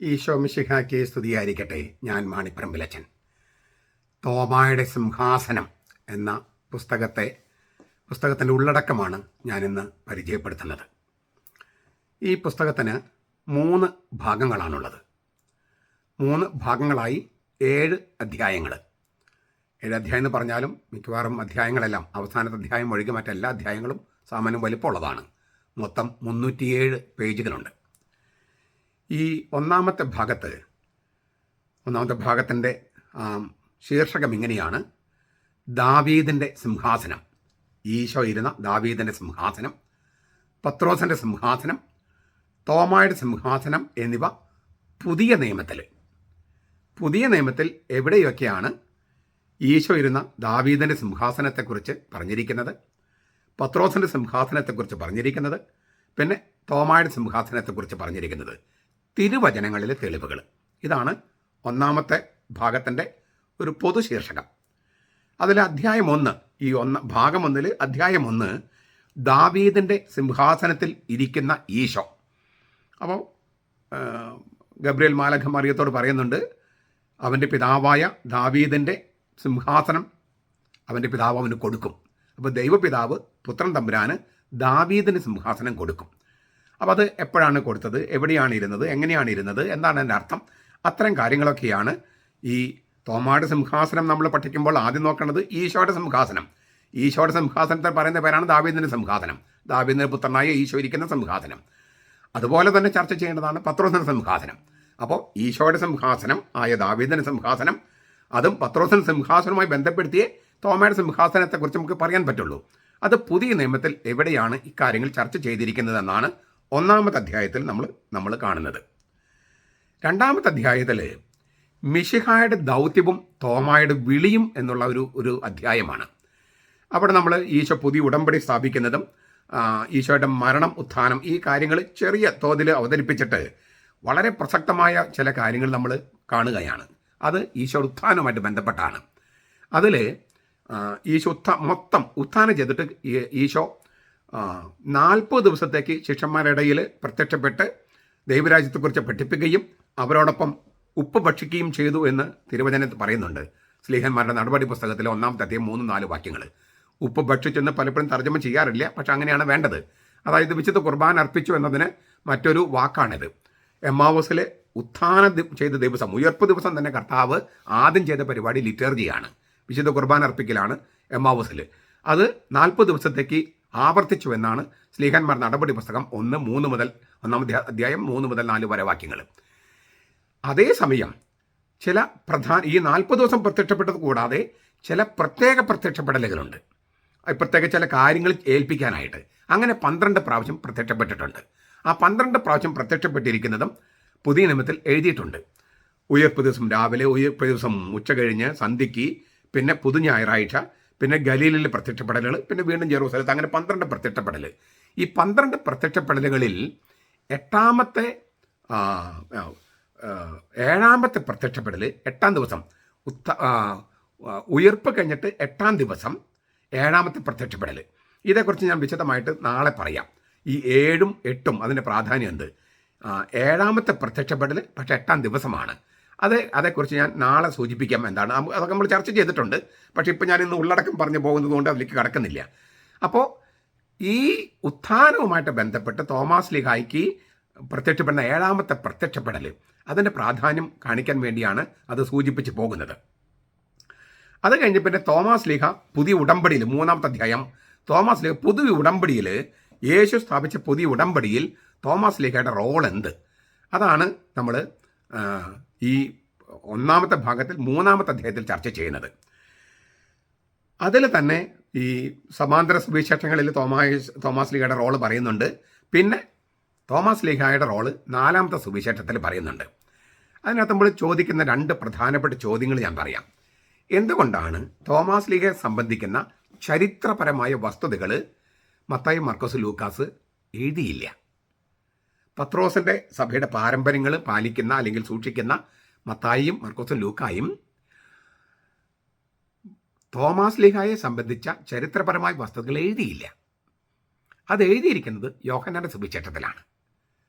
ഈശോ മിശിഹായ്ക്ക് സ്തുതിയായിരിക്കട്ടെ. ഞാൻ മാണിപ്പറമ്പിലച്ചൻ. തോമായുടെ സിംഹാസനം എന്ന പുസ്തകത്തിൻ്റെ ഉള്ളടക്കമാണ് ഞാനിന്ന് പരിചയപ്പെടുത്തുന്നത്. ഈ പുസ്തകത്തിന് 3 ഭാഗങ്ങളാണുള്ളത്. 3 ഭാഗങ്ങളായി 7 അധ്യായങ്ങൾ. 7 അധ്യായം എന്ന് പറഞ്ഞാലും മിക്കവാറും അധ്യായങ്ങളെല്ലാം അവസാനത്തെ അധ്യായം ഒഴികെ മറ്റെല്ലാ അധ്യായങ്ങളും സാമാന്യം വലിപ്പമുള്ളതാണ്. മൊത്തം 307 പേജുകളുണ്ട്. ഈ ഒന്നാമത്തെ ഭാഗത്തിൻ്റെ ശീർഷകം ഇങ്ങനെയാണ്: ദാവീദിൻ്റെ സിംഹാസനം. ഈശോ ഇരുന്ന ദാവീദിൻ്റെ സിംഹാസനം, പത്രോസിൻ്റെ സിംഹാസനം, തോമായുടെ സിംഹാസനം എന്നിവ പുതിയ നിയമത്തിൽ എവിടെയൊക്കെയാണ് ഈശോ ഇരുന്ന ദാവീദിൻ്റെ സിംഹാസനത്തെക്കുറിച്ച് പറഞ്ഞിരിക്കുന്നത്, പത്രോസിൻ്റെ സിംഹാസനത്തെക്കുറിച്ച് പറഞ്ഞിരിക്കുന്നത്, പിന്നെ തോമായുടെ സിംഹാസനത്തെക്കുറിച്ച് പറഞ്ഞിരിക്കുന്നത്, തിരുവചനങ്ങളിലെ തെളിവുകൾ. ഇതാണ് ഒന്നാമത്തെ ഭാഗത്തിൻ്റെ ഒരു പൊതു ശീർഷകം. അതിൽ അധ്യായം 1, ഭാഗം 1 അധ്യായം 1 ദാവീദിൻ്റെ സിംഹാസനത്തിൽ ഇരിക്കുന്ന ഈശോ. അപ്പോൾ ഗബ്രിയേൽ മാലാഖ മറിയത്തോട് പറയുന്നുണ്ട്, അവൻ്റെ പിതാവായ ദാവീദിൻ്റെ സിംഹാസനം അവൻ്റെ പിതാവ് അവന് കൊടുക്കും. അപ്പോൾ ദൈവപിതാവ് പുത്രൻ തമ്പുരാന് ദാവീദിന് സിംഹാസനം കൊടുക്കും. അപ്പോൾ അത് എപ്പോഴാണ് കൊടുത്തത്, എവിടെയാണ് ഇരുന്നത്, എങ്ങനെയാണ് ഇരുന്നത്, എന്താണ് എൻ്റെ അർത്ഥം, അത്തരം കാര്യങ്ങളൊക്കെയാണ് ഈ തോമായുടെ സിംഹാസനം നമ്മൾ പഠിക്കുമ്പോൾ ആദ്യം നോക്കേണ്ടത് ഈശോയുടെ സിംഹാസനം. ഈശോയുടെ സിംഹാസനത്തിൽ പറയുന്ന പേരാണ് ദാവീദിൻ്റെ സിംഹാസനം, ദാവീദിൻ്റെ പുത്രനായ ഈശോ ഇരിക്കുന്ന സിംഹാസനം. അതുപോലെ തന്നെ ചർച്ച ചെയ്യേണ്ടതാണ് പത്രോസിൻ്റെ സിംഹാസനം. അപ്പോൾ ഈശോയുടെ സിംഹാസനം ആയ ദാവീദിൻ്റെ സിംഹാസനം, അതും പത്രോസിൻ്റെ സിംഹാസനവുമായി ബന്ധപ്പെടുത്തിയേ തോമയുടെ സിംഹാസനത്തെക്കുറിച്ച് നമുക്ക് പറയാൻ പറ്റുള്ളൂ. അത് പുതിയ നിയമത്തിൽ എവിടെയാണ് ഇക്കാര്യങ്ങൾ ചർച്ച ചെയ്തിരിക്കുന്നതെന്നാണ് ഒന്നാമത്തെ അധ്യായത്തിൽ നമ്മൾ കാണുന്നത്. രണ്ടാമത്തെ അധ്യായത്തിൽ മിശിഹായുടെ ദൗത്യവും തോമായുടെ വിളിയും എന്നുള്ള ഒരു അധ്യായമാണ്. അവിടെ നമ്മൾ ഈശോ പുതിയ ഉടമ്പടി സ്ഥാപിക്കുന്നതും ഈശോയുടെ മരണം, ഉത്ഥാനം, ഈ കാര്യങ്ങൾ ചെറിയ തോതിൽ അവതരിപ്പിച്ചിട്ട് വളരെ പ്രസക്തമായ ചില കാര്യങ്ങൾ നമ്മൾ കാണുകയാണ്. അത് ഈശോയുടെ ഉത്ഥാനവുമായിട്ട് ബന്ധപ്പെട്ടാണ്. അതിൽ ഈശോ മൊത്തം ഉത്ഥാനം ചെയ്തിട്ട് ഈശോ 40 ദിവസത്തേക്ക് ശിഷ്യന്മാരുടെ ഇടയിൽ പ്രത്യക്ഷപ്പെട്ട് ദൈവരാജ്യത്തെക്കുറിച്ച് പഠിപ്പിക്കുകയും അവരോടൊപ്പം ഉപ്പ് ഭക്ഷിക്കുകയും ചെയ്തു എന്ന് തിരുവചനത്തിൽ പറയുന്നുണ്ട്. സ്ലീഹന്മാരുടെ നടപടി പുസ്തകത്തിലെ 1-ാമത്തെ അധ്യായം 3-4 വാക്യങ്ങൾ. ഉപ്പ് ഭക്ഷിച്ചെന്ന് പലപ്പോഴും തർജ്ജമ ചെയ്യാറില്ല, പക്ഷെ അങ്ങനെയാണ് വേണ്ടത്. അതായത് വിശുദ്ധ കുർബാന അർപ്പിച്ചു എന്നതിന് മറ്റൊരു വാക്കാണിത്. എമ്മാവൂസിൽ ഉത്ഥാനം ചെയ്ത ദിവസം, ഉയർപ്പ് ദിവസം തന്നെ കർത്താവ് ആദ്യം ചെയ്ത പരിപാടി ലിറ്റർജിയാണ്, വിശുദ്ധ കുർബാന അർപ്പിക്കലാണ് എമ്മാവൂസിൽ. അത് 40 ദിവസത്തേക്ക് ആവർത്തിച്ചു എന്നാണ് സ്ലീഹന്മാർ നടപടി പുസ്തകം 1-3 അധ്യായം 3 മുതൽ 4 വരെ വാക്യങ്ങൾ. അതേസമയം ചില ഈ 40 ദിവസം പ്രത്യക്ഷപ്പെട്ടത് കൂടാതെ ചില പ്രത്യേക പ്രത്യക്ഷപ്പെടലുകളുണ്ട്, പ്രത്യേക ചില കാര്യങ്ങൾ ഏൽപ്പിക്കാനായിട്ട്. അങ്ങനെ 12 പ്രാവശ്യം പ്രത്യക്ഷപ്പെട്ടിട്ടുണ്ട്. ആ 12 പ്രാവശ്യം പ്രത്യക്ഷപ്പെട്ടിരിക്കുന്നതും പുതിയ നിയമത്തിൽ എഴുതിയിട്ടുണ്ട്. ഉയർപ്പ് ദിവസം രാവിലെ, ഉയർപ്പ് ദിവസം ഉച്ച കഴിഞ്ഞ് സന്ധ്യയ്ക്ക്, പിന്നെ പുതു ഞായറാഴ്ച, പിന്നെ ഗലീലിലെ പ്രത്യക്ഷപ്പെടലുകൾ, പിന്നെ വീണ്ടും ജെറൂസലത്ത്, അങ്ങനെ 12 പ്രത്യക്ഷപ്പെടൽ. ഈ 12 പ്രത്യക്ഷപ്പെടലുകളിൽ 7ാമത്തെ പ്രത്യക്ഷപ്പെടൽ 8-ാം ദിവസം, ഉയർപ്പ് കഴിഞ്ഞിട്ട് 8-ാം ദിവസം 7ാമത്തെ പ്രത്യക്ഷപ്പെടൽ. ഇതേക്കുറിച്ച് ഞാൻ വിശദമായിട്ട് നാളെ പറയാം. ഈ 7ഉം 8ഉം അതിൻ്റെ പ്രാധാന്യം എന്ത്. 7ാമത്തെ പ്രത്യക്ഷപ്പെടൽ പക്ഷേ 8-ാം ദിവസമാണ്. അതേക്കുറിച്ച് ഞാൻ നാളെ സൂചിപ്പിക്കാം. എന്താണ് അതൊക്കെ നമ്മൾ ചർച്ച ചെയ്തിട്ടുണ്ട്, പക്ഷേ ഇപ്പോൾ ഞാൻ ഇന്ന് ഉള്ളടക്കം പറഞ്ഞു പോകുന്നത് കൊണ്ട് അതിലേക്ക് കടക്കുന്നില്ല. അപ്പോൾ ഈ ഉത്ഥാനവുമായിട്ട് ബന്ധപ്പെട്ട് തോമാസ് ലീഹായ്ക്ക് പ്രത്യക്ഷപ്പെടുന്ന 7ാമത്തെ പ്രത്യക്ഷപ്പെടൽ, അതിൻ്റെ പ്രാധാന്യം കാണിക്കാൻ വേണ്ടിയാണ് അത് സൂചിപ്പിച്ച് പോകുന്നത്. അത് കഴിഞ്ഞ് പിന്നെ തോമാസ് ലീഹ പുതിയ ഉടമ്പടിയിൽ, 3-ാമത്തെ അധ്യായം, തോമാസ് ലീഹ പുതിയ ഉടമ്പടിയിൽ, യേശു സ്ഥാപിച്ച പുതിയ ഉടമ്പടിയിൽ തോമാസ് ലീഹയുടെ റോൾ എന്ത്, അതാണ് നമ്മൾ ഈ 1-ാമത്തെ ഭാഗത്തിൽ 3-ാമത്തെ അധ്യായത്തിൽ ചർച്ച ചെയ്യുന്നത്. അതിൽ തന്നെ ഈ സമാന്തര സുവിശേഷങ്ങളിൽ തോമാസ് ലീഹയുടെ റോള് പറയുന്നുണ്ട്. പിന്നെ തോമാസ് ലീഹായുടെ റോള് 4-ാമത്തെ സുവിശേഷത്തിൽ പറയുന്നുണ്ട്. അതിനകത്ത് നമ്മൾ ചോദിക്കുന്ന 2 പ്രധാനപ്പെട്ട ചോദ്യങ്ങൾ ഞാൻ പറയാം. എന്തുകൊണ്ടാണ് തോമാസ് ലീഹയെ സംബന്ധിക്കുന്ന ചരിത്രപരമായ വസ്തുതകൾ മത്തായി, മർക്കോസ്, ലൂക്കാസ് എഴുതിയില്ല? പത്രോസിൻ്റെ സഭയുടെ പാരമ്പര്യങ്ങൾ പാലിക്കുന്ന അല്ലെങ്കിൽ സൂക്ഷിക്കുന്ന മത്തായിയും മർക്കോസും ലൂക്കായും തോമാസ് ലീഹായെ സംബന്ധിച്ച ചരിത്രപരമായ വസ്തുതകൾ എഴുതിയില്ല. അത് എഴുതിയിരിക്കുന്നത് യോഹന്നാന്റെ സുവിശേഷത്തിലാണ്.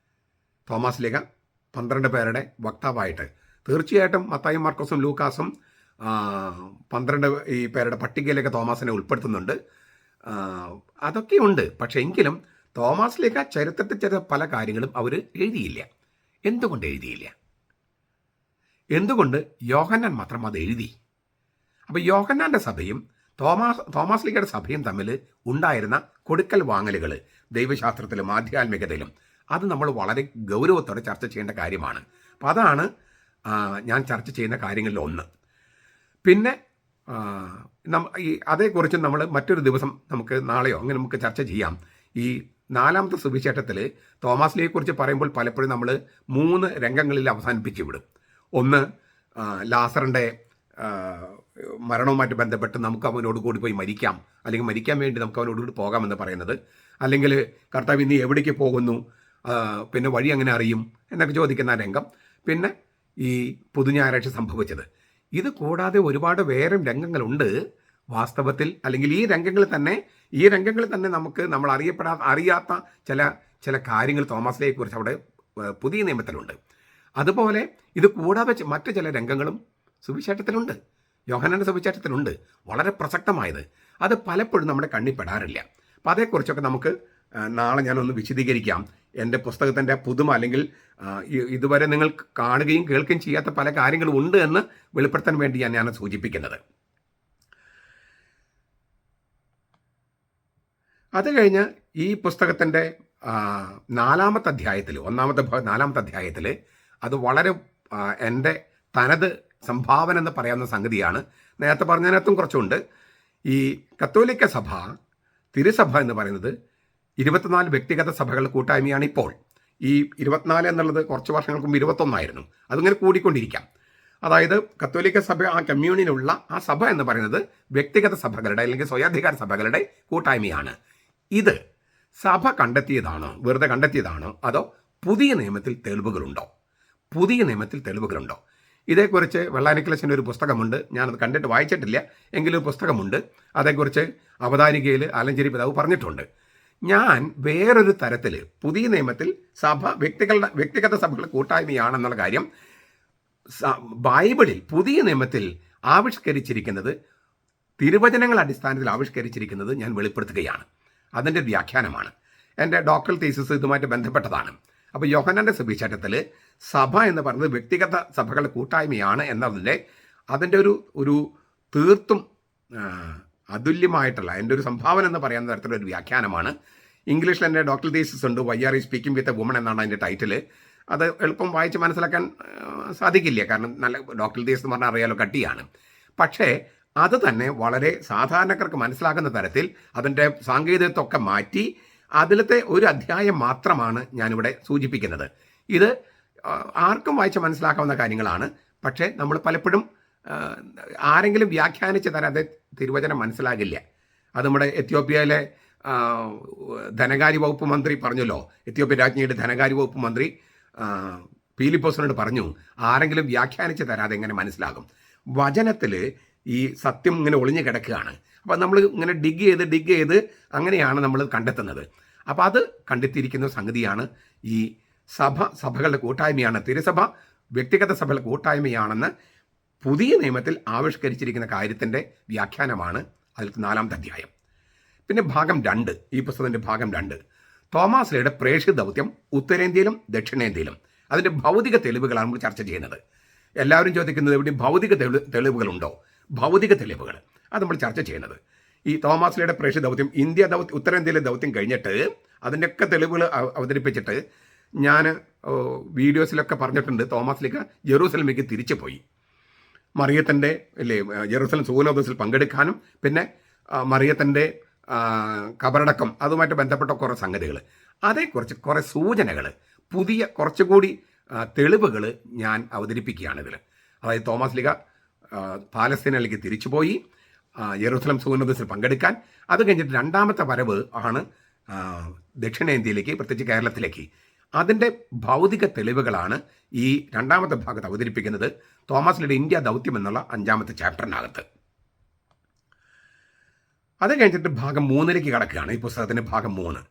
തോമാസ് ലീഹ 12 പേരുടെ വക്താവായിട്ട്. തീർച്ചയായിട്ടും മത്തായും മാർക്കോസും ലൂക്കാസും 12 ഈ പേരുടെ പട്ടികയിലേക്ക് തോമാസിനെ ഉൾപ്പെടുത്തുന്നുണ്ട്. അതൊക്കെയുണ്ട്. പക്ഷേ എങ്കിലും തോമാസ് ലീഗ ചരിത്രത്തിൽ ചെയ്ത പല കാര്യങ്ങളും അവർ എഴുതിയില്ല. എന്തുകൊണ്ട് എഴുതിയില്ല? എന്തുകൊണ്ട് യോഹന്നാൻ മാത്രം അത് എഴുതി? അപ്പോൾ യോഹന്നാൻ്റെ സഭയും തോമാസ് ലീഗയുടെ സഭയും തമ്മിൽ ഉണ്ടായിരുന്ന കൊടുക്കൽ വാങ്ങലുകൾ ദൈവശാസ്ത്രത്തിലും ആധ്യാത്മികതയിലും അത് നമ്മൾ വളരെ ഗൗരവത്തോടെ ചർച്ച ചെയ്യേണ്ട കാര്യമാണ്. അപ്പോൾ അതാണ് ഞാൻ ചർച്ച ചെയ്യുന്ന കാര്യങ്ങളിൽ ഒന്ന്. പിന്നെ അതേക്കുറിച്ച് നമ്മൾ മറ്റൊരു ദിവസം നമുക്ക് നാളെയോ അങ്ങനെ നമുക്ക് ചർച്ച ചെയ്യാം. ഈ 4-ാമത്തെ സുവിശേഷത്തിൽ തോമാസ് ലീഗയെക്കുറിച്ച് പറയുമ്പോൾ പലപ്പോഴും നമ്മൾ 3 രംഗങ്ങളിൽ അവസാനിപ്പിച്ച് വിടും. ഒന്ന്, ലാസറിൻ്റെ മരണവുമായിട്ട് ബന്ധപ്പെട്ട് നമുക്ക് അവനോട് കൂടി പോയി മരിക്കാം, അല്ലെങ്കിൽ മരിക്കാൻ വേണ്ടി നമുക്ക് അവനോട് കൂടി പോകാമെന്ന് പറയുന്നത്, അല്ലെങ്കിൽ കർത്താവ് ഇന്ന് എവിടേക്ക് പോകുന്നു, പിന്നെ വഴി അങ്ങനെ അറിയും എന്നൊക്കെ ചോദിക്കുന്ന രംഗം, പിന്നെ ഈ പുതുഞായറാഴ്ച സംഭവിച്ചത്. ഇത് കൂടാതെ ഒരുപാട് വേറെ രംഗങ്ങളുണ്ട് വാസ്തവത്തിൽ. അല്ലെങ്കിൽ ഈ രംഗങ്ങളിൽ തന്നെ നമുക്ക് നമ്മൾ അറിയാത്ത ചില കാര്യങ്ങൾ തോമാസ് ലീഗയെക്കുറിച്ച് അവിടെ പുതിയ നിയമത്തിലുണ്ട്. അതുപോലെ ഇത് കൂടാതെ മറ്റു ചില രംഗങ്ങളും സുവിശേഷത്തിലുണ്ട്, യോഹന്നാന്റെ സുവിശേഷത്തിലുണ്ട്, വളരെ പ്രസക്തമായത്. അത് പലപ്പോഴും നമ്മുടെ കണ്ണിപ്പെടാറില്ല. അപ്പോൾ അതേക്കുറിച്ചൊക്കെ നമുക്ക് നാളെ ഞാനൊന്ന് വിശദീകരിക്കാം. എൻ്റെ പുസ്തകത്തിൻ്റെ പുതുമ, അല്ലെങ്കിൽ ഇതുവരെ നിങ്ങൾ കാണുകയും കേൾക്കുകയും ചെയ്യാത്ത പല കാര്യങ്ങളും ഉണ്ട് എന്ന് വെളിപ്പെടുത്താൻ വേണ്ടിയാണ് ഞാൻ സൂചിപ്പിക്കുന്നത്. അത് കഴിഞ്ഞ് ഈ പുസ്തകത്തിൻ്റെ 4-ാമത്തെ അധ്യായത്തിൽ, 4-ാമത്തെ അധ്യായത്തിൽ അത് വളരെ എൻ്റെ തനത് സംഭാവന എന്ന് പറയാവുന്ന സംഗതിയാണ്. നേരത്തെ പറഞ്ഞതിനകത്തും കുറച്ചുണ്ട്. ഈ കത്തോലിക്ക സഭ, തിരുസഭ എന്ന് പറയുന്നത് 24 വ്യക്തിഗത സഭകളുടെ കൂട്ടായ്മയാണ് ഇപ്പോൾ. ഈ 24 എന്നുള്ളത് കുറച്ച് വർഷങ്ങൾക്ക് മുമ്പ് 21 അതിങ്ങനെ കൂടിക്കൊണ്ടിരിക്കാം. അതായത് കത്തോലിക്ക സഭ, ആ കമ്മ്യൂണിനുള്ള ആ സഭ എന്ന് പറയുന്നത് വ്യക്തിഗത സഭകളുടെ അല്ലെങ്കിൽ സ്വയാധികാര സഭകളുടെ കൂട്ടായ്മയാണ്. ഇത് സഭ കണ്ടെത്തിയതാണോ, വെറുതെ കണ്ടെത്തിയതാണോ, അതോ പുതിയ നിയമത്തിൽ തെളിവുകളുണ്ടോ? ഇതേക്കുറിച്ച് വെള്ളാനിക്കലസിൻ്റെ ഒരു പുസ്തകമുണ്ട്. ഞാനത് കണ്ടിട്ട് വായിച്ചിട്ടില്ല, എങ്കിലും ഒരു പുസ്തകമുണ്ട്. അതേക്കുറിച്ച് അവതാരികയിൽ ആലഞ്ചേരി പിതാവ് പറഞ്ഞിട്ടുണ്ട്. ഞാൻ വേറൊരു തരത്തിൽ പുതിയ നിയമത്തിൽ സഭ വ്യക്തിഗത സഭകളുടെ കൂട്ടായ്മയാണെന്നുള്ള കാര്യം ബൈബിളിൽ പുതിയ നിയമത്തിൽ ആവിഷ്കരിച്ചിരിക്കുന്നത്, തിരുവചനങ്ങൾ അടിസ്ഥാനത്തിൽ ആവിഷ്കരിച്ചിരിക്കുന്നത് ഞാൻ വെളിപ്പെടുത്തുകയാണ്. അതിൻ്റെ വ്യാഖ്യാനമാണ്. എൻ്റെ ഡോക്ടറൽ തീസിസ് ഇതുമായിട്ട് ബന്ധപ്പെട്ടതാണ്. അപ്പോൾ യോഹന്നാന്റെ സുവിശേഷത്തിൽ സഭ എന്ന് പറയുന്നത് വ്യക്തിഗത സഭകളുടെ കൂട്ടായ്മയാണ് എന്നതിൻ്റെ ഒരു തീർത്തും അതുല്യമായിട്ടുള്ള എൻ്റെ ഒരു സംഭാവന എന്ന് പറയുന്ന തരത്തിലൊരു വ്യാഖ്യാനമാണ്. ഇംഗ്ലീഷിൽ എൻ്റെ ഡോക്ടറൽ തീസിസ് ഉണ്ട്, വൈ ആർ ഈ സ്പീക്കിംഗ് വിത്ത് എ വുമൺ എന്നാണ് അതിൻ്റെ ടൈറ്റിൽ. അത് എളുപ്പം വായിച്ച് മനസ്സിലാക്കാൻ സാധിക്കില്ല, കാരണം നല്ല ഡോക്ടറൽ തീസിസ് എന്ന് പറഞ്ഞാൽ അറിയാലോ, കട്ടിയാണ്. പക്ഷേ അത് തന്നെ വളരെ സാധാരണക്കാർക്ക് മനസ്സിലാക്കുന്ന തരത്തിൽ അതിൻ്റെ സാങ്കേതികത്വമൊക്കെ മാറ്റി അതിലത്തെ ഒരു അധ്യായം മാത്രമാണ് ഞാനിവിടെ സൂചിപ്പിക്കുന്നത്. ഇത് ആർക്കും വായിച്ച് മനസ്സിലാക്കാവുന്ന കാര്യങ്ങളാണ്. പക്ഷേ നമ്മൾ പലപ്പോഴും ആരെങ്കിലും വ്യാഖ്യാനിച്ച് തരാതെ തിരുവചനം മനസ്സിലാകില്ല. അത് നമ്മുടെ എത്യോപ്യയിലെ ധനകാര്യ വകുപ്പ് മന്ത്രി പറഞ്ഞല്ലോ, എത്യോപ്യ രാജ്ഞിയുടെ ധനകാര്യ വകുപ്പ് മന്ത്രി പീലിപ്പോസിനോട് പറഞ്ഞു, ആരെങ്കിലും വ്യാഖ്യാനിച്ച് തരാതെ എങ്ങനെ മനസ്സിലാകും? വചനത്തിൽ ഈ സത്യം ഇങ്ങനെ ഒളിഞ്ഞു കിടക്കുകയാണ്. അപ്പോൾ നമ്മൾ ഇങ്ങനെ ഡിഗ് ചെയ്ത് അങ്ങനെയാണ് നമ്മൾ കണ്ടെത്തുന്നത്. അപ്പോൾ അത് കണ്ടെത്തിയിരിക്കുന്ന സംഗതിയാണ് ഈ സഭകളുടെ കൂട്ടായ്മയാണ്, തിരുസഭ വ്യക്തിഗത സഭകളുടെ കൂട്ടായ്മയാണെന്ന് പുതിയ നിയമത്തിൽ ആവിഷ്കരിച്ചിരിക്കുന്ന കാര്യത്തിൻ്റെ വ്യാഖ്യാനമാണ് അതിൽ 4-ാമത്തെ അധ്യായം. പിന്നെ ഭാഗം 2, ഈ പുസ്തകത്തിൻ്റെ ഭാഗം 2, തോമാസ് ലീഗയുടെ പ്രേക്ഷിത ദൗത്യം ഉത്തരേന്ത്യയിലും ദക്ഷിണേന്ത്യയിലും. അതിൻ്റെ ഭൗതിക തെളിവുകളാണ് നമ്മൾ ചർച്ച ചെയ്യുന്നത്. എല്ലാവരും ചോദിക്കുന്നത് എവിടെയും ഭൗതിക തെളിവുകളുണ്ടോ? ഭൗതിക തെളിവുകൾ അത് നമ്മൾ ചർച്ച ചെയ്യുന്നത്. ഈ തോമാസ് ലീഗയുടെ പ്രേക്ഷിത ദൗത്യം, ഉത്തരേന്ത്യയിലെ ദൗത്യം കഴിഞ്ഞിട്ട് അതിൻ്റെയൊക്കെ തെളിവുകൾ അവതരിപ്പിച്ചിട്ട് ഞാൻ വീഡിയോസിലൊക്കെ പറഞ്ഞിട്ടുണ്ട്. തോമാസ് ലീഗ ജെറൂസലമിലേക്ക് തിരിച്ചു പോയി, മറിയത്തിൻ്റെ ജെറൂസലം സൂനോദസിൽ പങ്കെടുക്കാനും പിന്നെ മറിയത്തിൻ്റെ കബറടക്കം അതുമായിട്ട് ബന്ധപ്പെട്ട കുറേ സംഗതികൾ, അതേക്കുറിച്ച് കുറേ സൂചനകൾ, പുതിയ കുറച്ചുകൂടി തെളിവുകൾ ഞാൻ അവതരിപ്പിക്കുകയാണ് ഇതിൽ. അതായത് തോമാസ് ലീഗ പാലസ്തീനിലേക്ക് തിരിച്ചുപോയി, ജെറൂസലം സൂനോദസിൽ പങ്കെടുക്കാൻ. അത് കഴിഞ്ഞിട്ട് 2-ാമത്തെ വരവ് ആണ് ദക്ഷിണേന്ത്യയിലേക്ക്, പ്രത്യേകിച്ച് കേരളത്തിലേക്ക്. അതിൻ്റെ ഭൗതിക തെളിവുകളാണ് ഈ 2-ാമത്തെ ഭാഗത്ത് അവതരിപ്പിക്കുന്നത്, തോമാസ് ലീഗയുടെ ഇന്ത്യ ദൗത്യം എന്നുള്ള 5-ാമത്തെ ചാപ്റ്ററിനകത്ത്. അത് കഴിഞ്ഞിട്ട് ഭാഗം 3ലേക്ക് കടക്കുകയാണ്. ഈ പുസ്തകത്തിൻ്റെ ഭാഗം 3,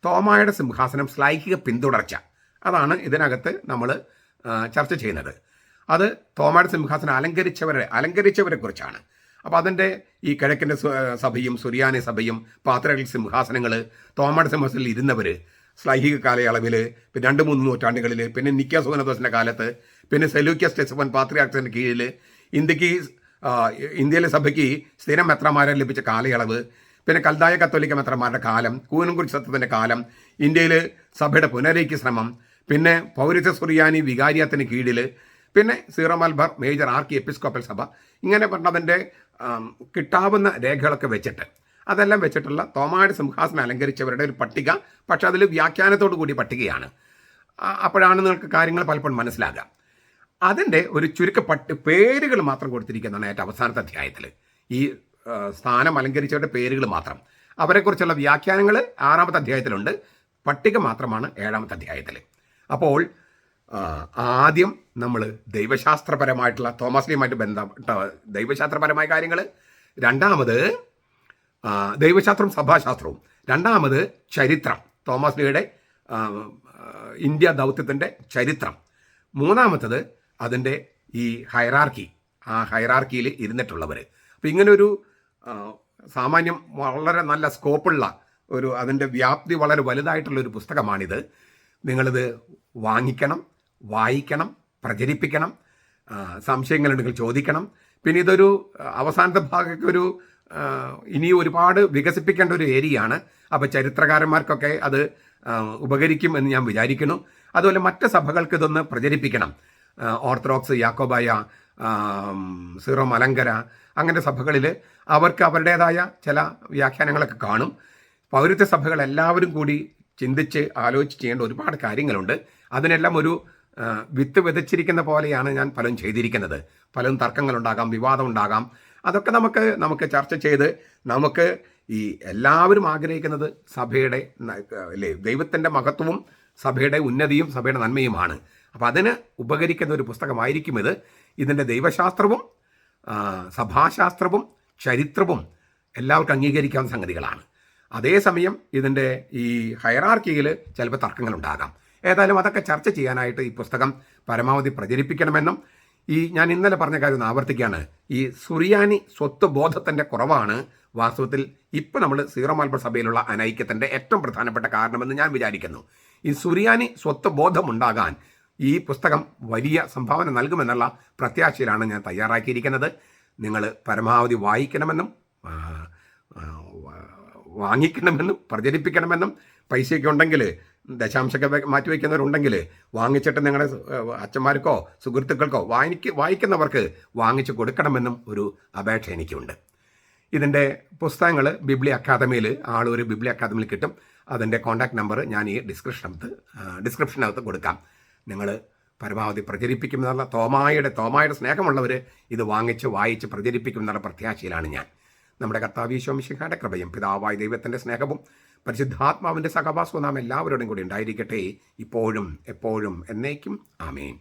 തോമായുടെ സിംഹാസനം ശ്ലൈഹിക പിന്തുടർച്ച. അതാണ് ഇതിനകത്ത് നമ്മൾ ചർച്ച ചെയ്യുന്നത്. അത് തോമായുടെ സിംഹാസനം അലങ്കരിച്ചവരെ കുറിച്ചാണ്. അപ്പോൾ അതിൻ്റെ ഈ കിഴക്കിൻ്റെ സഭയും സുറിയാനി സഭയും പാത്രകളിൽ സിംഹാസനങ്ങൾ, തോമായുടെ സിംഹാസനത്തിൽ ഇരുന്നവർ ശ്ലൈഹിക കാലയളവിൽ, പിന്നെ 2-3 നൂറ്റാണ്ടുകളിൽ, പിന്നെ നിക്ക സുഗനദോസിൻ്റെ കാലത്ത്, പിന്നെ സെലൂക്യ സ്റ്റെഫൻ പാത്രിയാർക്കിൻ്റെ കീഴിൽ ഇന്ത്യയിലെ സഭയ്ക്ക് സ്ഥിരം മെത്രമാരെ ലഭിച്ച കാലയളവ്, പിന്നെ കൽദായ കത്തോലിക്ക മെത്രമാരുടെ കാലം, കൂനൻകുടി സത്യത്തിൻ്റെ കാലം, ഇന്ത്യയിൽ സഭയുടെ പുനരൈക്യ ശ്രമം, പിന്നെ പൗരസ്ത്യ സുറിയാനി വികാരിയത്തിന് കീഴിൽ, പിന്നെ സീറോ മലബാർ മേജർ ആർക്കി എപ്പിസ്കോപ്പൽ സഭ, ഇങ്ങനെ പറഞ്ഞതിൻ്റെ കിട്ടാവുന്ന രേഖകളൊക്കെ വെച്ചിട്ട് അതെല്ലാം വെച്ചിട്ടുള്ള തോമായുടെ സിംഹാസനം അലങ്കരിച്ചവരുടെ ഒരു പട്ടിക. പക്ഷെ അതിൽ വ്യാഖ്യാനത്തോടു കൂടി പട്ടികയാണ്. അപ്പോഴാണ് നിങ്ങൾക്ക് കാര്യങ്ങൾ പലപ്പോഴും മനസ്സിലാകുക. അതിൻ്റെ ഒരു പേരുകൾ മാത്രം കൊടുത്തിരിക്കുന്നതാണ് ഏറ്റവും അവസാനത്തെ അധ്യായത്തിൽ. ഈ സ്ഥാനം അലങ്കരിച്ചവരുടെ പേരുകൾ മാത്രം. അവരെക്കുറിച്ചുള്ള വ്യാഖ്യാനങ്ങൾ 6-ാമത്തെ അധ്യായത്തിലുണ്ട്. പട്ടിക മാത്രമാണ് 7-ാമത്തെ അധ്യായത്തിൽ. അപ്പോൾ ആദ്യം നമ്മൾ ദൈവശാസ്ത്രപരമായിട്ടുള്ള തോമസ്ലിയുമായിട്ട് ബന്ധപ്പെട്ട ദൈവശാസ്ത്രപരമായ കാര്യങ്ങൾ, രണ്ടാമത് ദൈവശാസ്ത്രവും സഭാശാസ്ത്രവും, രണ്ടാമത് ചരിത്രം, തോമസ്ലിയുടെ ഇന്ത്യ ദൗത്യത്തിൻ്റെ ചരിത്രം, മൂന്നാമത്തത് അതിൻ്റെ ഈ ഹൈറാർക്കി, ആ ഹൈറാർക്കിയിൽ ഇരുന്നിട്ടുള്ളവർ. അപ്പോൾ ഇങ്ങനൊരു സാമാന്യം വളരെ നല്ല സ്കോപ്പുള്ള അതിൻ്റെ വ്യാപ്തി വളരെ വലുതായിട്ടുള്ളൊരു പുസ്തകമാണിത്. നിങ്ങളിത് വാങ്ങിക്കണം, വായിക്കണം, പ്രചരിപ്പിക്കണം, സംശയങ്ങളുണ്ടെങ്കിൽ ചോദിക്കണം. പിന്നെ ഇതൊരു അവസാനത്തെ ഭാഗമൊക്കെ ഇനിയും ഒരുപാട് വികസിപ്പിക്കേണ്ട ഒരു ഏരിയയാണ്. അപ്പോൾ ചരിത്രകാരന്മാർക്കൊക്കെ അത് ഉപകരിക്കും എന്ന് ഞാൻ വിചാരിക്കുന്നു. അതുപോലെ മറ്റ് സഭകൾക്ക് ഇതൊന്ന് പ്രചരിപ്പിക്കണം. ഓർത്തഡോക്സ്, യാക്കോബായ, സീറോ മലങ്കര, അങ്ങനെ സഭകളിൽ അവർക്ക് അവരുടേതായ ചില വ്യാഖ്യാനങ്ങളൊക്കെ കാണും. പൗരത്യ സഭകൾ എല്ലാവരും കൂടി ചിന്തിച്ച് ആലോചിച്ച് ചെയ്യേണ്ട ഒരുപാട് കാര്യങ്ങളുണ്ട്. അതിനെല്ലാം ഒരു വിത്ത് വിതച്ചിരിക്കുന്ന പോലെയാണ് ഞാൻ പലതും ചെയ്തിരിക്കുന്നത്. പലതും തർക്കങ്ങളുണ്ടാകാം, വിവാദം ഉണ്ടാകാം. അതൊക്കെ നമുക്ക് ചർച്ച ചെയ്ത് നമുക്ക് ഈ എല്ലാവരും ആഗ്രഹിക്കുന്നത് സഭയുടെ ദൈവത്തിൻ്റെ മഹത്വവും സഭയുടെ ഉന്നതിയും സഭയുടെ നന്മയുമാണ്. അപ്പോൾ അതിന് ഉപകരിക്കുന്ന ഒരു പുസ്തകമായിരിക്കും ഇത്. ഇതിൻ്റെ ദൈവശാസ്ത്രവും സഭാശാസ്ത്രവും ചരിത്രവും എല്ലാവർക്കും അംഗീകരിക്കാവുന്ന സംഗതികളാണ്. അതേസമയം ഇതിൻ്റെ ഈ ഹൈറാർക്കിയിൽ ചിലപ്പോൾ തർക്കങ്ങളുണ്ടാകാം. ഏതായാലും അതൊക്കെ ചർച്ച ചെയ്യാനായിട്ട് ഈ പുസ്തകം പരമാവധി പ്രചരിപ്പിക്കണമെന്നും, ഞാൻ ഇന്നലെ പറഞ്ഞ കാര്യം ഒന്ന് ആവർത്തിക്കുകയാണ്. ഈ സുറിയാനി സ്വത്ത് ബോധത്തിൻ്റെ കുറവാണ് വാസ്തവത്തിൽ ഇപ്പം നമ്മൾ സീറോ മലബാർ സഭയിലുള്ള അനൈക്യത്തിൻ്റെ ഏറ്റവും പ്രധാനപ്പെട്ട കാരണമെന്ന് ഞാൻ വിചാരിക്കുന്നു. ഈ സുറിയാനി സ്വത്ത് ബോധമുണ്ടാകാൻ ഈ പുസ്തകം വലിയ സംഭാവന നൽകുമെന്നുള്ള പ്രത്യാശയിലാണ് ഞാൻ തയ്യാറാക്കിയിരിക്കുന്നത്. നിങ്ങൾ പരമാവധി വായിക്കണമെന്നും വാങ്ങിക്കണമെന്നും പ്രചരിപ്പിക്കണമെന്നും, പൈസയൊക്കെ ഉണ്ടെങ്കിൽ ദശാംശമൊക്കെ മാറ്റിവെക്കുന്നവരുണ്ടെങ്കിൽ വാങ്ങിച്ചിട്ട് നിങ്ങളുടെ അച്ഛന്മാർക്കോ സുഹൃത്തുക്കൾക്കോ വായിക്കുന്നവർക്ക് വാങ്ങിച്ചു കൊടുക്കണമെന്നും ഒരു അപേക്ഷ എനിക്കുണ്ട്. ഇതിൻ്റെ പുസ്തകങ്ങൾ ബിബ്ലി അക്കാദമിയിൽ ആളൂർ ബിബ്ലി അക്കാദമിയിൽ കിട്ടും. അതിൻ്റെ കോൺടാക്ട് നമ്പർ ഞാൻ ഈ ഡിസ്ക്രിപ്ഷനകത്ത് കൊടുക്കാം. നിങ്ങൾ പരമാവധി പ്രചരിപ്പിക്കുമെന്നുള്ള തോമായുടെ സ്നേഹമുള്ളവർ ഇത് വായിച്ച് പ്രചരിപ്പിക്കുമെന്നുള്ള പ്രത്യാശയിലാണ് ഞാൻ. നമ്മുടെ കർത്താവ് ഈശോ മിശിഹായുടെ കൃപയും പിതാവായ ദൈവത്തിൻ്റെ സ്നേഹവും പരിശുദ്ധാത്മാവിൻ്റെ സഹവാസവും നാം എല്ലാവരോടും കൂടി ഉണ്ടായിരിക്കട്ടെ, ഇപ്പോഴും എപ്പോഴും എന്നേക്കും. ആമേൻ.